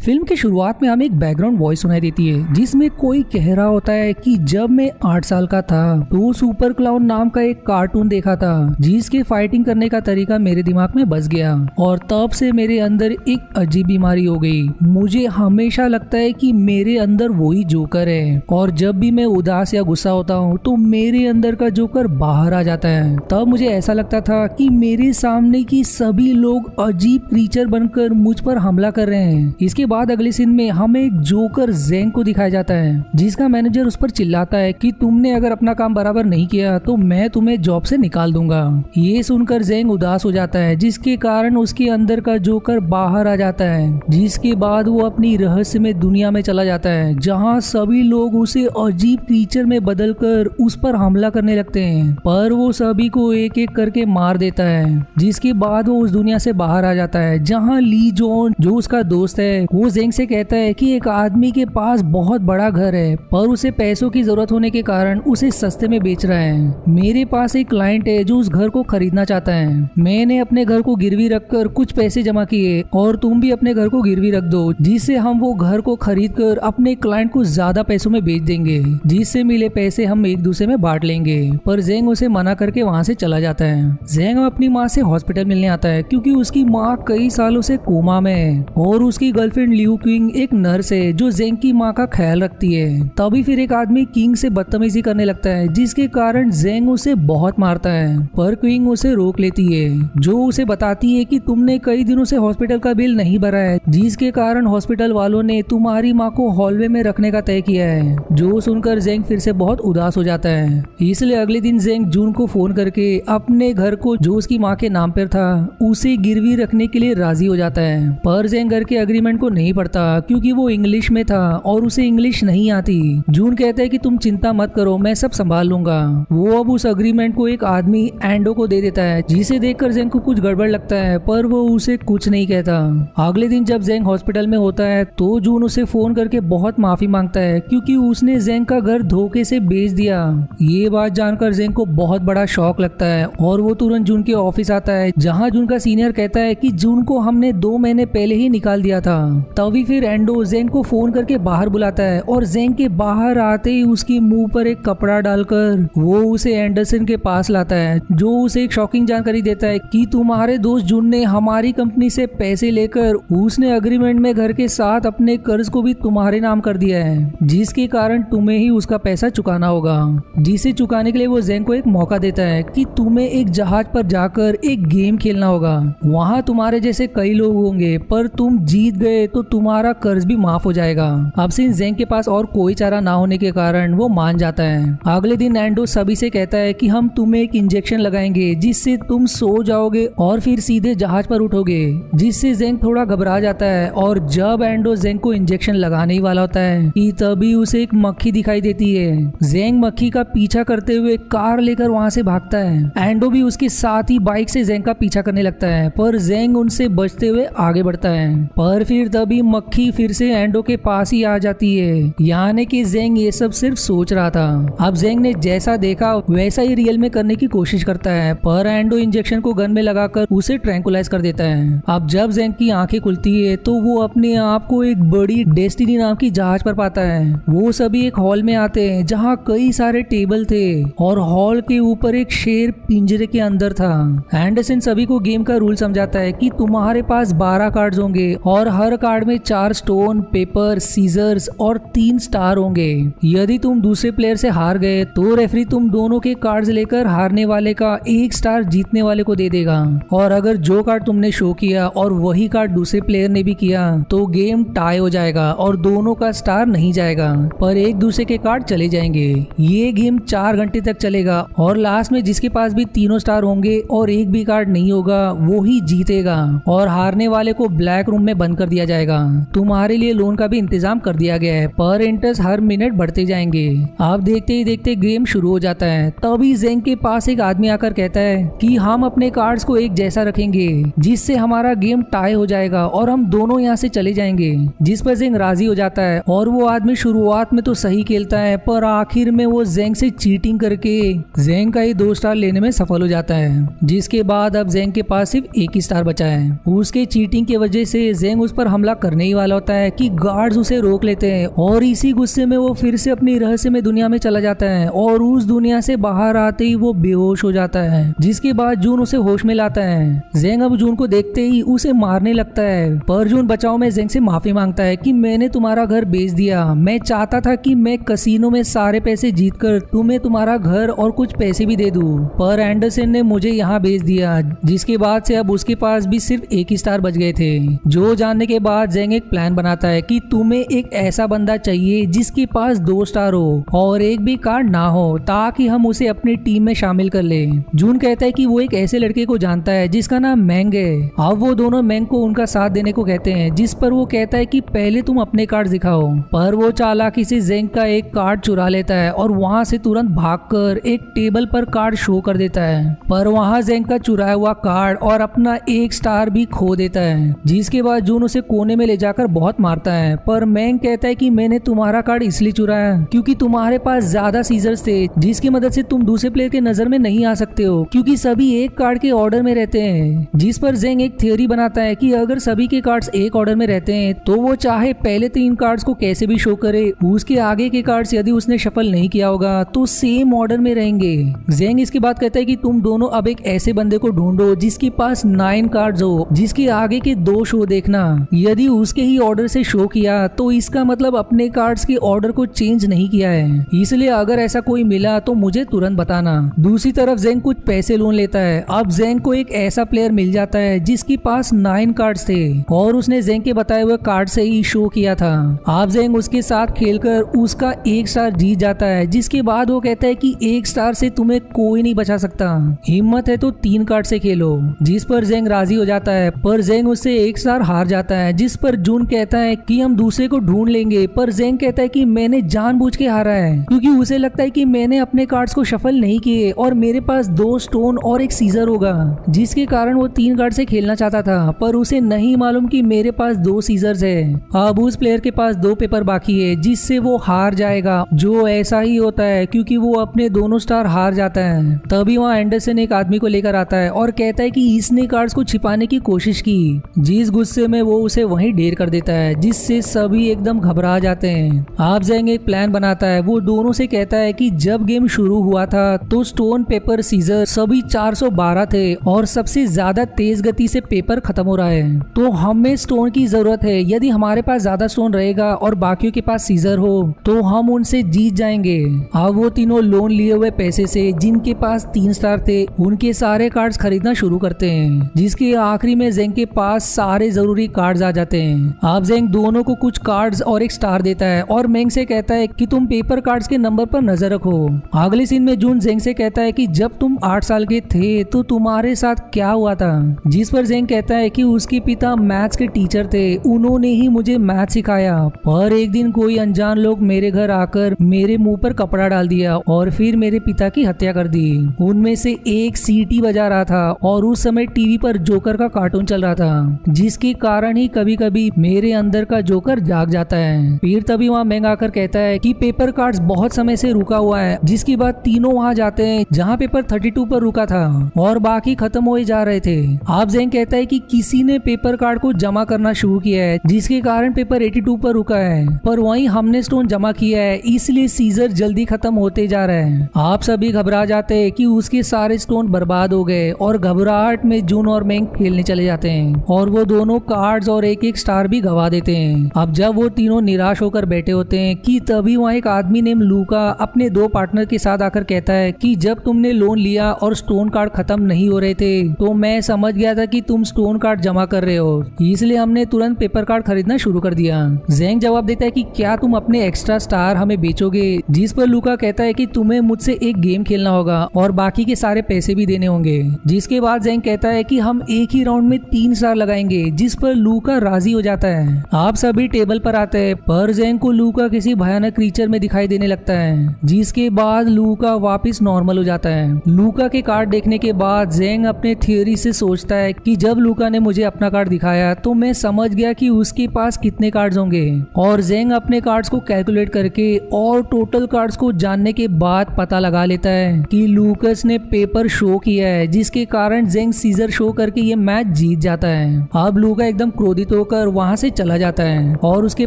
Film की शुरुआत में हमें एक बैकग्राउंड वॉइस सुनाई देती है जिसमें कोई कह रहा होता है कि जब मैं 8 साल का था तो सुपर क्लाउन नाम का एक कार्टून देखा था जिसके फाइटिंग करने का तरीका मेरे दिमाग में बस गया और तब से मेरे अंदर एक अजीब बीमारी हो गई। मुझे हमेशा लगता है कि मेरे अंदर वही जोकर है और जब भी मैं उदास या गुस्सा होता हूँ तो मेरे अंदर का जोकर बाहर आ जाता है। तब मुझे ऐसा लगता था कि मेरे सामने की सभी लोग अजीब क्रीचर बनकर मुझ पर हमला कर रहे हैं। इसके बाद अगले सीन में हमें एक जोकर ज़ेंग को दिखाया जाता है जिसका मैनेजर उस पर चिल्लाता है कि तुमने अगर अपना काम बराबर नहीं किया तो मैं तुम्हें जॉब से निकाल दूंगा। ये सुनकर ज़ेंग उदास हो जाता है जिसके कारण उसके अंदर का जोकर बाहर आ जाता है। जिसके बाद वो अपनी रहस्यमय दुनिया में चला जाता है जहाँ सभी लोग उसे अजीब क्रीचर में बदलकर उस पर हमला करने लगते हैं, पर वो सभी को एक एक करके मार देता है। जिसके बाद वो उस दुनिया से बाहर आ जाता है जहाँ ली जॉन जो उसका दोस्त है वो ज़ेंग से कहता है कि एक आदमी के पास बहुत बड़ा घर है पर उसे पैसों की जरूरत होने के कारण उसे सस्ते में बेच रहा है। मेरे पास एक क्लाइंट है जो उस घर को खरीदना चाहता है। मैंने अपने घर को गिरवी रखकर कुछ पैसे जमा किए और तुम भी अपने घर को गिरवी रख दो जिससे हम वो घर को खरीद कर अपने क्लाइंट को ज्यादा पैसों में बेच देंगे, जिससे मिले पैसे हम एक दूसरे में बांट लेंगे। पर ज़ेंग उसे मना करके वहाँ से चला जाता है। ज़ेंग अपनी माँ से हॉस्पिटल मिलने आता है क्योंकि उसकी माँ कई सालों से कोमा में है और उसकी गर्लफ्रेंड लियू किंग एक नर्स है जो ज़ेंग की माँ का ख्याल रखती है। तभी फिर एक आदमी किंग से बदतमीजी करने लगता है जिसके कारण ज़ेंग उसे बहुत मारता है, पर किंग उसे रोक लेती है जो उसे बताती है कि तुमने कई दिनों से हॉस्पिटल का बिल नहीं भरा है जिसके कारण हॉस्पिटल वालों ने तुम्हारी माँ को हॉलवे में रखने का तय किया है। जो सुनकर ज़ेंग फिर से बहुत उदास हो जाता है। इसलिए अगले दिन ज़ेंग जून को फोन करके अपने घर को जो उसकी माँ के नाम पर था उसे गिरवी रखने के लिए राजी हो जाता है। पर ज़ेंग घर के एग्रीमेंट को नहीं पढ़ता क्योंकि वो इंग्लिश में था और उसे इंग्लिश नहीं आती। जून कहता है कि तुम चिंता मत करो, मैं सब संभाल लूंगा। वो अब उस एग्रीमेंट को एक आदमी एंडो को दे देता है जिसे देखकर ज़ेंग को कुछ गड़बड़ लगता है पर वो उसे कुछ नहीं कहता। अगले दिन जब ज़ेंग हॉस्पिटल में होता है तो जून उसे फोन करके बहुत माफी मांगता है क्योंकि उसने ज़ेंग का घर धोखे से बेच दिया। ये बात जानकर ज़ेंग को बहुत बड़ा शौक लगता है और वो तुरंत जून के ऑफिस आता है जहाँ जून का सीनियर कहता है कि जून को हमने 2 महीने पहले ही निकाल दिया था। तभी फिर एंडो ज़ेंग को फोन करके बाहर बुलाता है और ज़ेंग के बाहर आते ही उसके मुंह पर एक कपड़ा डालकर वो उसे एंडरसन के पास लाता है जो उसे एक शॉकिंग जानकारी देता है कि तुम्हारे दोस्त जून ने हमारी कंपनी से पैसे लेकर उसने एग्रीमेंट में घर के साथ अपने कर्ज को भी तुम्हारे नाम कर दिया है जिसके कारण तुम्हें ही उसका पैसा चुकाना होगा। जिसे चुकाने के लिए वो ज़ेंग को एक मौका देता है कि तुम्हें एक जहाज पर जाकर एक गेम खेलना होगा। वहाँ तुम्हारे जैसे कई लोग होंगे पर तुम जीत गए तो तुम्हारा कर्ज भी माफ हो जाएगा। अब सिंस ज़ेंग के पास और कोई चारा ना होने के कारण वो मान जाता है। अगले दिन एंडो सभी से कहता है कि हम तुम्हें एक इंजेक्शन लगाएंगे जिससे तुम सो जाओगे और फिर सीधे जहाज पर उठोगे, जिससे ज़ेंग थोड़ा घबरा जाता है। और जब एंडो ज़ेंग को इंजेक्शन लगाने ही वाला होता है कि तभी उसे एक मक्खी दिखाई देती है। ज़ेंग मक्खी का पीछा करते हुए कार लेकर वहाँ से भागता है। एंडो भी उसके साथ ही बाइक से ज़ेंग का पीछा करने लगता है पर ज़ेंग उनसे बचते हुए आगे बढ़ता है। पर फिर तभी मक्खी फिर से एंडो के पास ही आ जाती है, यानी कि ज़ेंग ये सब सिर्फ सोच रहा था। अब ज़ेंग ने जैसा देखा वैसा ही रियल में करने की कोशिश करता है पर एंडो इंजेक्शन को गन में लगाकर उसे ट्रैंकुलाइज कर देता है। अब जब ज़ेंग की आंखें खुलती है तो वो अपने आप को एक बड़ी डेस्टिनी नाम की जहाज पर पाता है। वो सभी एक हॉल में आते हैं जहाँ कई सारे टेबल थे और हॉल के ऊपर एक शेर पिंजरे के अंदर था। एंडरसन सभी को गेम का रूल समझाता है कि तुम्हारे पास 12 कार्ड्स होंगे और हर कार्ड में 4 स्टोन, पेपर, सीजर्स और 3 स्टार होंगे। यदि तुम दूसरे प्लेयर से हार गए तो रेफरी तुम दोनों के कार्ड्स लेकर हारने वाले का 1 स्टार जीतने वाले को दे देगा और अगर जो कार्ड तुमने शो किया और वही कार्ड दूसरे प्लेयर ने भी किया तो गेम टाई हो जाएगा और दोनों का स्टार नहीं जाएगा पर एक दूसरे के कार्ड चले जाएंगे। ये गेम 4 घंटे तक चलेगा और लास्ट में जिसके पास भी तीनों स्टार होंगे और एक भी कार्ड नहीं होगा वो ही जीतेगा और हारने वाले को ब्लैक रूम में बंद कर दिया जाएगा। तुम्हारे लिए लोन का भी इंतजाम कर दिया गया है पर इंटरेस्ट हर मिनट बढ़ते जाएंगे। आप देखते ही देखते गेम शुरू हो जाता है। तभी ज़ेंग के पास एक आदमी आकर कहता है कि हम अपने कार्ड्स को एक जैसा रखेंगे जिससे हमारा गेम टाई हो जाएगा और हम दोनों यहाँ से चले जाएंगे। जिस पर ज़ेंग राजी हो जाता है और वो आदमी शुरुआत में तो सही खेलता है पर आखिर में वो ज़ेंग से चीटिंग करके ज़ेंग का ही 2 स्टार लेने में सफल हो जाता है। जिसके बाद अब ज़ेंग के पास सिर्फ एक ही स्टार बचा है। उसके चीटिंग की वजह से ज़ेंग उस पर हमला हमला करने ही वाला होता है कि गार्ड्स उसे रोक लेते हैं और इसी गुस्से में वो फिर से अपनी रहस्यमय दुनिया में चला जाता है और उस दुनिया से बाहर आते ही वो बेहोश हो जाता है, जिसके बाद जून उसे होश में लाता है। जेंग अब जून को देखते ही उसे मारने लगता है, पर जून बचाव में जेंग से माफी मांगता है कि मैंने तुम्हारा घर बेच दिया, मैं चाहता था कि मैं कसीनो में सारे पैसे जीतकर तुम्हें तुम्हारा घर और कुछ पैसे भी दे दूं, पर एंडरसन ने मुझे यहाँ भेज दिया। जिसके बाद से अब उसके पास भी सिर्फ एक ही स्टार बच गए थे। जो जानने के बाद जेंग एक प्लान बनाता है कि तुम्हें एक ऐसा बंदा चाहिए जिसके पास 2 स्टार हो और एक भी कार्ड ना हो, ताकि हम उसे अपनी टीम में शामिल कर ले। जून कहता है कि वो एक ऐसे लड़के को जानता है जिसका नाम मैंग है। अब वो दोनों मैंग को उनका साथ देने को कहते हैं, जिस पर वो कहता है कि पहले तुम अपने कार्ड दिखाओ, पर वो चालाकी से जेंग का एक कार्ड चुरा लेता है और वहाँ से तुरंत भागकर एक टेबल पर कार्ड शो कर देता है, पर वहाँ जेंग का चुराया हुआ कार्ड और अपना 1 स्टार भी खो देता है। जिसके बाद जून उसे कोने में ले जाकर बहुत मारता है, पर मैंग कहता है कि मैंने तुम्हारा कार्ड इसलिए चुराया क्योंकि तुम्हारे पास ज्यादा सीजर्स थे, जिसकी मदद से तुम दूसरे प्लेयर के नजर में नहीं आ सकते हो क्योंकि सभी एक कार्ड के ऑर्डर में रहते हैं। जिस पर जेंग एक थ्योरी बनाता है कि अगर सभी के कार्ड्स एक ऑर्डर में रहते हैं तो वो चाहे पहले 3 कार्ड्स को कैसे भी शो करे, उसके आगे के कार्ड्स यदि उसने शफल नहीं किया होगा तो सेम ऑर्डर में रहेंगे। जेंग इसके बाद कहता है कि तुम दोनों अब एक ऐसे बंदे को ढूंढो जिसके पास 9 कार्ड्स हो, जिसके आगे के 2 शो देखना, यदि उसके ही ऑर्डर से शो किया तो इसका मतलब अपने कार्ड्स के ऑर्डर को चेंज नहीं किया है, इसलिए अगर ऐसा कोई मिला तो मुझे तुरंत बताना। दूसरी तरफ जेंग कुछ पैसे लोन लेता है। अब जेंग को एक ऐसा प्लेयर मिल जाता है जिसके पास 9 कार्ड्स थे और उसने जेंग के बताए हुए कार्ड से ही शो किया था। अब जेंग उसके साथ खेलकर उसका 1 स्टार जीत जाता है, जिसके बाद वो कहता है कि 1 स्टार से तुम्हें कोई नहीं बचा सकता, हिम्मत है तो 3 कार्ड से खेलो। जिस पर जेंग राजी हो जाता है, पर जेंग उससे 1 स्टार हार जाता है। जिस पर जून कहता है कि हम दूसरे को ढूंढ लेंगे, पर जेंग कहता है कि मैंने जानबूझ के हारा है क्योंकि उसे लगता है कि मैंने अपने कार्ड्स को शफल नहीं किए और मेरे पास 2 स्टोन और एक सीजर होगा, जिसके कारण वो 3 कार्ड से खेलना चाहता था, पर उसे नहीं मालूम कि मेरे पास 2 सीजर्स है। अब उस प्लेयर के पास 2 पेपर बाकी है जिससे वो हार जाएगा, जो ऐसा ही होता है क्योंकि वो अपने दोनों स्टार हार जाता है। तभी वहाँ एंडरसन एक आदमी को लेकर आता है और कहता है कि इसने कार्ड्स को छिपाने की कोशिश की, जिस गुस्से में वो उसे वहीं ढेर कर देता है, जिससे सभी एकदम घबरा जाते हैं। आप जेंग एक प्लान बनाता है। वो दोनों से कहता है कि जब गेम शुरू हुआ था तो स्टोन पेपर सीजर सभी 412 थे और सबसे ज्यादा तेज गति से पेपर खत्म हो रहा है, तो हमें स्टोन की जरूरत है। यदि हमारे पास ज्यादा स्टोन रहेगा और बाकियों के पास सीजर हो तो हम उनसे जीत जाएंगे। अब वो तीनों लोन लिए हुए पैसे से जिनके पास 3 स्टार थे उनके सारे कार्ड्स खरीदना शुरू करते हैं, जिसके आखिरी में जेंग के पास सारे जरूरी कार्ड्स आ जाते हैं। अब जेंग दोनों को कुछ कार्ड्स और एक स्टार देता है और मेंग से कहता है कि तुम पेपर कार्ड्स के नंबर पर नजर रखो। अगले सीन में जून जेंग से कहता है कि जब तुम 8 साल के थे तो तुम्हारे साथ क्या हुआ था, जिस पर जेंग कहता है कि उसके पिता मैथ्स के टीचर थे, उन्होंने ही मुझे मैथ सिखाया, पर एक दिन कोई अनजान लोग मेरे घर आकर मेरे मुंह पर कपड़ा डाल दिया और फिर मेरे पिता की हत्या कर दी। उनमें से एक सीटी बजा रहा था और उस समय टीवी पर जोकर का कार्टून चल रहा था, जिसके कारण ही कभी कभी मेरे अंदर का जोकर जाग जाता है। फिर तभी वहाँ मेंग आकर कहता है कि पेपर कार्ड्स बहुत समय से रुका हुआ है, जिसके बाद तीनों वहाँ जाते हैं जहाँ पेपर 32 पर रुका था और बाकी खत्म हो जा रहे थे। आप जेंग कहता है कि किसी ने पेपर कार्ड को जमा करना शुरू किया है, जिसके कारण पेपर 82 पर रुका है, पर वहीं हमने स्टोन जमा किया है, इसलिए सीजर जल्दी खत्म होते जा रहे हैं। आप सभी घबरा जाते हैं कि उसके सारे स्टोन बर्बाद हो गए और घबराहट में जून और मेंग खेलने चले जाते हैं और वो दोनों कार्ड्स और एक एक स्टार भी गवा देते हैं। अब जब वो तीनों निराश होकर बैठे होते हैं कि तभी वहाँ एक आदमी नेम लूका अपने 2 पार्टनर के साथ आकर कहता है कि जब तुमने लोन लिया और स्टोन कार्ड खत्म नहीं हो रहे थे तो मैं समझ गया था कि तुम स्टोन कार्ड जमा कर रहे हो, इसलिए हमने तुरंत पेपर कार्ड खरीदना शुरू कर दिया। जेंग जवाब देता है कि क्या तुम अपने एक्स्ट्रा स्टार हमें बेचोगे, जिस पर लूका कहता है कि तुम्हें मुझसे एक गेम खेलना होगा और बाकी के सारे पैसे भी देने होंगे। जिसके बाद जेंग कहता है कि हम एक ही राउंड में 3 स्टार लगाएंगे, जिस पर लूका राजी हो जाता है। आप सभी टेबल पर आते हैं, पर जेंग को लूका किसी भयानक क्रीचर में दिखाई देने लगता है, जिसके बाद लूका वापस नॉर्मल हो जाता है। लूका के कार्ड देखने के बाद जेंग अपने थियोरी से सोचता है कि जब लूका ने मुझे अपना कार्ड दिखाया तो मैं समझ गया कि उसके पास कितने कार्ड्स होंगे, और जेंग अपने कार्ड्स को कैलकुलेट करके और टोटल कार्ड्स को जानने के बाद पता लगा लेता है कि लूकस ने पेपर शो किया है, जिसके कारण जेंग सीजर शो करके ये मैच जीत जाता है। अब लूका एकदम क्रोधित हो जोकर वहाँ से चला जाता है और उसके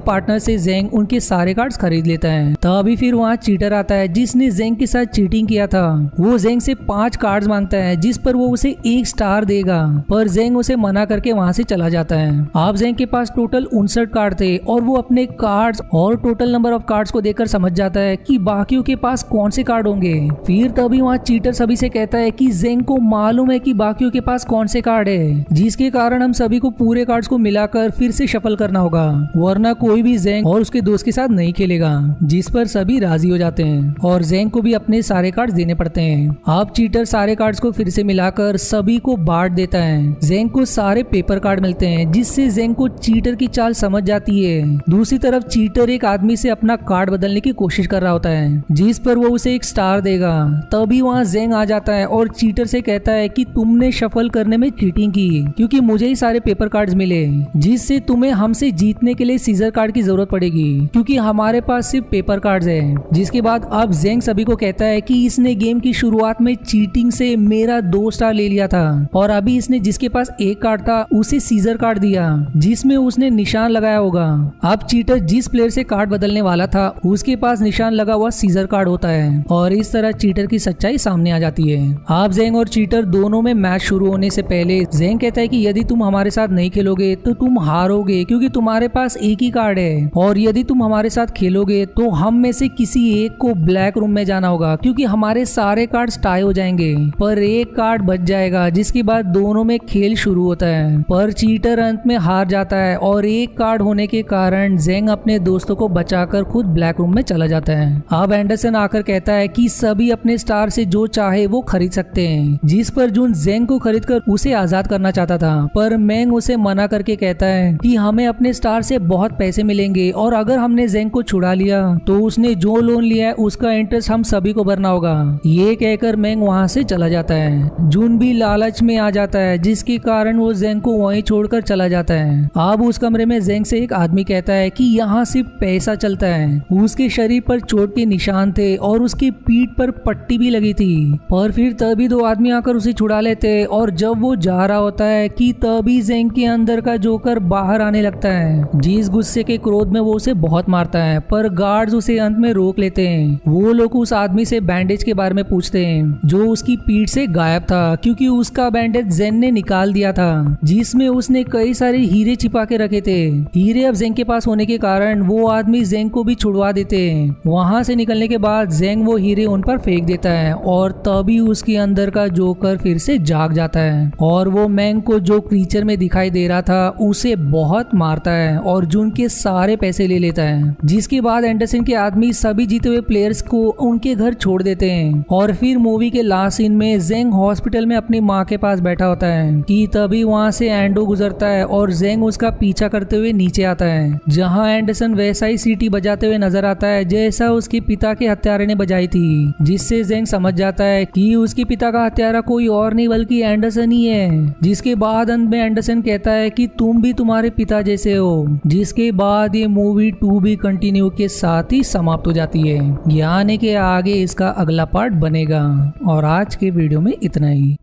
पार्टनर से जेंग उनके सारे कार्ड्स खरीद लेता है। तभी फिर वहाँ चीटर आता है जिसने जेंग के साथ चीटिंग किया था। वो जेंग से 5 कार्ड्स मांगता है जिस पर वो उसे 1 स्टार देगा, पर जेंग उसे मना करके वहाँ से चला जाता है। अब जेंग के पास टोटल 59 कार्ड थे और वो अपने कार्ड्स और टोटल नंबर ऑफ कार्ड्स को देखकर समझ जाता है कि बाकियों के पास कौन से कार्ड होंगे। फिर तभी वहाँ चीटर सभी से कहता है कि जेंग को मालूम है कि बाकियों के पास कौन से कार्ड है, जिसके कारण हम सभी को पूरे कार्ड्स को मिलाकर फिर से शफल करना होगा, वरना कोई भी जेंग और उसके दोस्त के साथ नहीं खेलेगा। जिस पर सभी राजी हो जाते हैं और जेंग को भी अपने सारे कार्ड्स देने पड़ते हैं। अब चीटर सारे कार्ड्स को फिर से मिलाकर सभी को बांट देता है। जेंग को सारे पेपर कार्ड मिलते हैं जिससे जेंग को चीटर की चाल समझ जाती है। दूसरी तरफ चीटर एक आदमी से अपना कार्ड बदलने की कोशिश कर रहा होता है जिस पर वो उसे 1 स्टार देगा। तभी वहाँ जेंग आ जाता है और चीटर से कहता है कि तुमने शफल करने में चीटिंग की क्योंकि मुझे ही सारे पेपर कार्ड्स मिले, जिससे तुम्हें हमसे जीतने के लिए सीजर कार्ड की जरूरत पड़ेगी क्योंकि हमारे पास सिर्फ पेपर कार्ड्स है। जिसके बाद अब जेंग सभी को कहता है कि इसने गेम की शुरुआत में चीटिंग से मेरा 2 स्टार ले लिया था और अभी इसने जिसके पास 1 कार्ड था उसे सीजर कार्ड दिया जिसमें उसने निशान लगाया होगा। अब चीटर जिस प्लेयर से कार्ड बदलने वाला था उसके पास निशान लगा हुआ सीजर कार्ड होता है और इस तरह चीटर की सच्चाई सामने आ जाती है। अब जेंग और चीटर दोनों में मैच शुरू होने से पहले जेंग कहता है कि यदि तुम हमारे साथ नहीं खेलोगे तो तुम हारोगे क्योंकि तुम्हारे पास 1 ही कार्ड है, और यदि तुम हमारे साथ खेलोगे तो हम में से किसी एक को ब्लैक रूम में जाना होगा क्योंकि हमारे सारे कार्ड टाई हो जाएंगे, पर 1 कार्ड बच जाएगा। जिसके बाद दोनों में खेल शुरू होता है, पर चीटर अंत में हार जाता है और 1 कार्ड होने के कारण जेंग अपने दोस्तों को बचाकर खुद ब्लैक रूम में चला जाता है। अब एंडरसन आकर कहता है कि सभी अपने स्टार से जो चाहे वो खरीद सकते हैं, जिस पर जून जेंग को खरीदकर उसे आजाद करना चाहता था, पर मैंग उसे मना करके कहता है कि हमें अपने स्टार से बहुत पैसे मिलेंगे और अगर हमने जेंग को छुड़ा लिया तो उसने जो लोन लिया है उसका इंटरेस्ट हम सभी को भरना होगा। ये कहकर मैंग वहाँ से चला जाता है। जून भी लालच में आ जाता है जिसके कारण वो जेंग को वहीं छोड़कर चला जाता है। अब उस कमरे में जेंग से एक आदमी कहता है कि यहाँ सिर्फ पैसा चलता है। उसके शरीर पर चोट के निशान थे और उसकी पीठ पर पट्टी भी लगी थी, पर फिर तभी 2 आदमी आकर उसे छुड़ा लेते और जब वो जा रहा होता है कि तभी जेंग के अंदर का जोकर बाहर आने लगता है। जिस गुस्से के क्रोध में वो उसे बहुत मारता है, पर गार्ड्स उसे अंत में रोक लेते हैं। वो लोग उस आदमी से बैंडेज के बारे में पूछते हैं जो उसकी पीठ से गायब था क्योंकि उसका बैंडेज जेन ने निकाल दिया था जिसमें उसने कई सारे हीरे छिपा के रखे थे। हीरे अब जेंग के पास होने के कारण वो आदमी जेंग को भी छुड़वा देते हैं। वहां से निकलने के बाद जेंग वो हीरे उन पर फेंक देता है और तभी उसके अंदर का जोकर फिर से जाग जाता है और वो मैंग को जो क्रीचर में दिखाई दे रहा था उसे बहुत मारता है और जून के सारे पैसे ले लेता है। जिसके बाद एंडरसन के आदमी सभी जीते हुए प्लेयर्स को उनके घर छोड़ देते हैं और फिर मूवी के लास्ट सीन में जेंग हॉस्पिटल में अपनी माँ के पास बैठा होता है कि तभी वहाँ से एंडो गुजरता है और जेंग उसका पीछा करते हुए नीचे आता है, जहाँ एंडरसन वैसा ही सीटी बजाते हुए नजर आता है जैसा उसके पिता के हत्यारे ने बजाई थी, जिससे जेंग समझ जाता है कि उसके पिता का हत्यारा कोई और नहीं बल्कि एंडरसन ही है। जिसके बाद अंत में एंडरसन कहता है कि तुम भी तुम्हारे पिता जैसे हो। जिसके बाद ये मूवी 2 भी कंटिन्यू के साथ ही समाप्त हो जाती है, यानी कि आगे इसका अगला पार्ट बनेगा। और आज के वीडियो में इतना ही।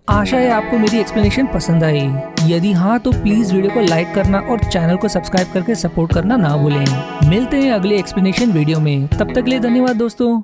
आशा है आपको मेरी एक्सप्लेनेशन पसंद आई। यदि हाँ तो प्लीज वीडियो को लाइक करना और चैनल को सब्सक्राइब करके सपोर्ट करना ना भूलें। मिलते हैं अगले एक्सप्लेनेशन वीडियो में, तब तक के लिए धन्यवाद दोस्तों।